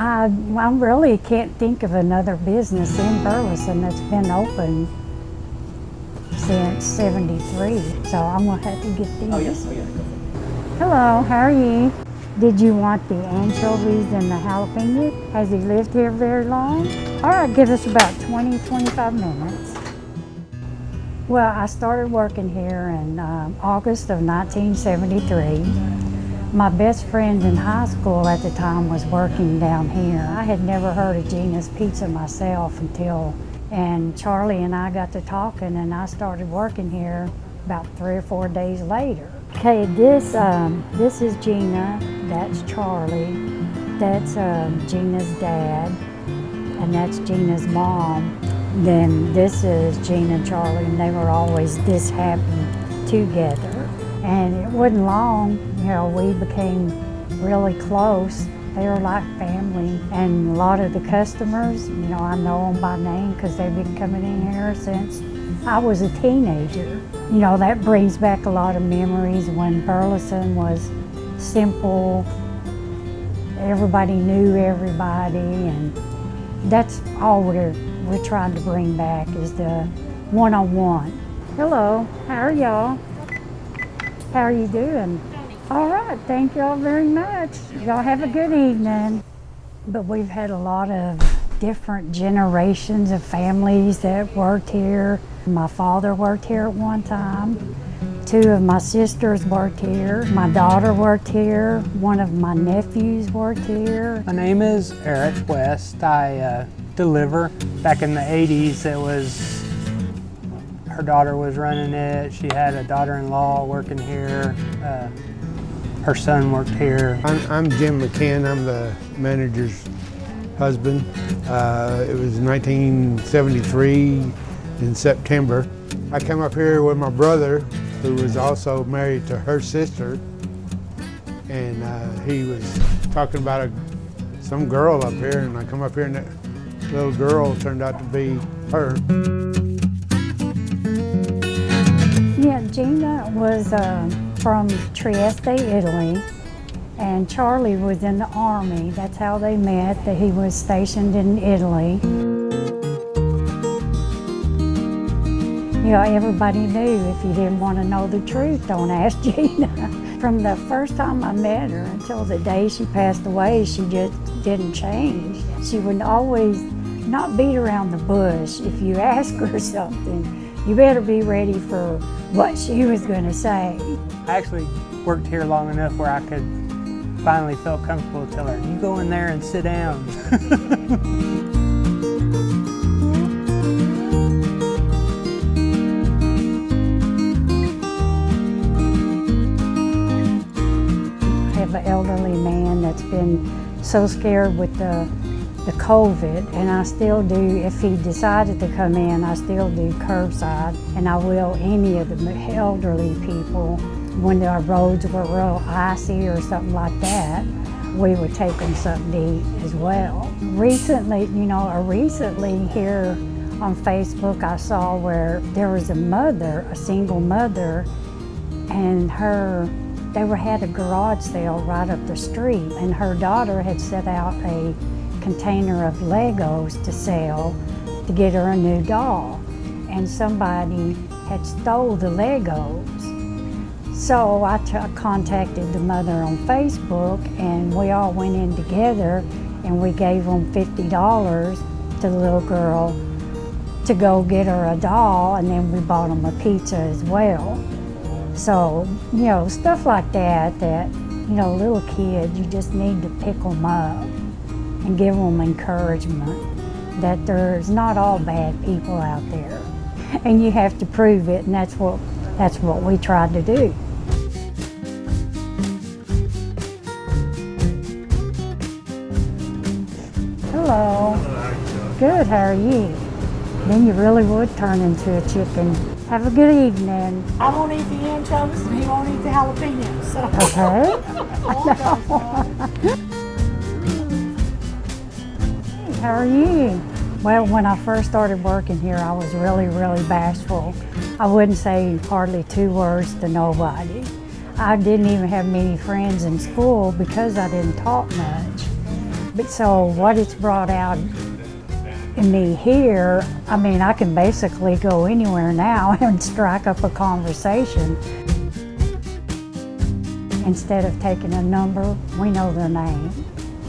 I really can't think of another business in Burleson that's been open since '73, so I'm gonna have to get these. Oh yes, oh yeah. Hello, how are you? Did you want the anchovies and the jalapeno? Has he lived here very long? All right, give us about 20-25 minutes. Well, I started working here in August of 1973. My best friend in high school at the time was working down here. I had never heard of Gina's Pizza myself and Charlie and I got to talking, and I started working here about 3 or 4 days later. Okay, this is Gina, that's Charlie, that's Gina's dad, and that's Gina's mom. Then this is Gina and Charlie, and they were always this happy together. And it wasn't long, we became really close. They were like family. And a lot of the customers, I know them by name because they've been coming in here since I was a teenager. That brings back a lot of memories when Burleson was simple. Everybody knew everybody, and that's all we're trying to bring back is the one-on-one. Hello, how are y'all? How are you doing? All right, thank y'all very much. Y'all have a good evening. But we've had a lot of different generations of families that worked here. My father worked here at one time. 2 of my sisters worked here. My daughter worked here. One of my nephews worked here. My name is Eric West. I deliver. Back in the 80s, her daughter was running it. She had a daughter-in-law working here. Her son worked here. I'm Jim McCann. I'm the manager's husband. It was 1973 in September. I came up here with my brother, who was also married to her sister, and he was talking about some girl up here, and I come up here, and that little girl turned out to be her. Yeah, Gina was from Trieste, Italy, and Charlie was in the Army. That's how they met, that he was stationed in Italy. Everybody knew if you didn't want to know the truth, don't ask Gina. From the first time I met her until the day she passed away, she just didn't change. She would always not beat around the bush. If you ask her something, you better be ready for what she was going to say. I actually worked here long enough where I could finally feel comfortable to tell her, you go in there and sit down. I have an elderly man that's been so scared with the COVID, and I still do, if he decided to come in, I still do curbside, and I will any of the elderly people. When our roads were real icy or something like that, we would take them something to eat as well. Recently, here on Facebook, I saw where there was a mother, a single mother, and they had a garage sale right up the street, and her daughter had set out a container of Legos to sell to get her a new doll, and somebody had stole the Legos. So I contacted the mother on Facebook, and we all went in together, and we gave them $50 to the little girl to go get her a doll, and then we bought them a pizza as well. So, stuff like that, little kids, you just need to pick them up and give them encouragement that there's not all bad people out there. And you have to prove it, and that's what we tried to do. Hello. Good, how are you? Then you really would turn into a chicken. Have a good evening. I won't eat the anchovies and he won't eat the jalapenos. So. Okay. How are you? Well, when I first started working here, I was really, really bashful. I wouldn't say hardly 2 words to nobody. I didn't even have many friends in school because I didn't talk much. But so what it's brought out in me here, I mean, I can basically go anywhere now and strike up a conversation. Instead of taking a number, we know their name.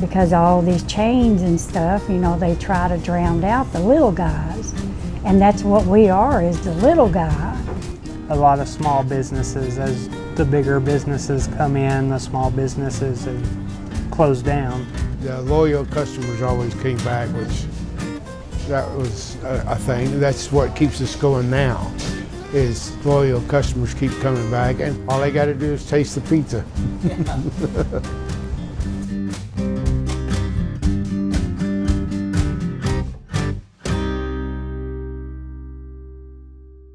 Because all these chains and stuff, you know, they try to drown out the little guys. And that's what we are, is the little guy. A lot of small businesses, as the bigger businesses come in, the small businesses have closed down. The loyal customers always came back, which that was a thing. That's what keeps us going now, is loyal customers keep coming back, and all they got to do is taste the pizza.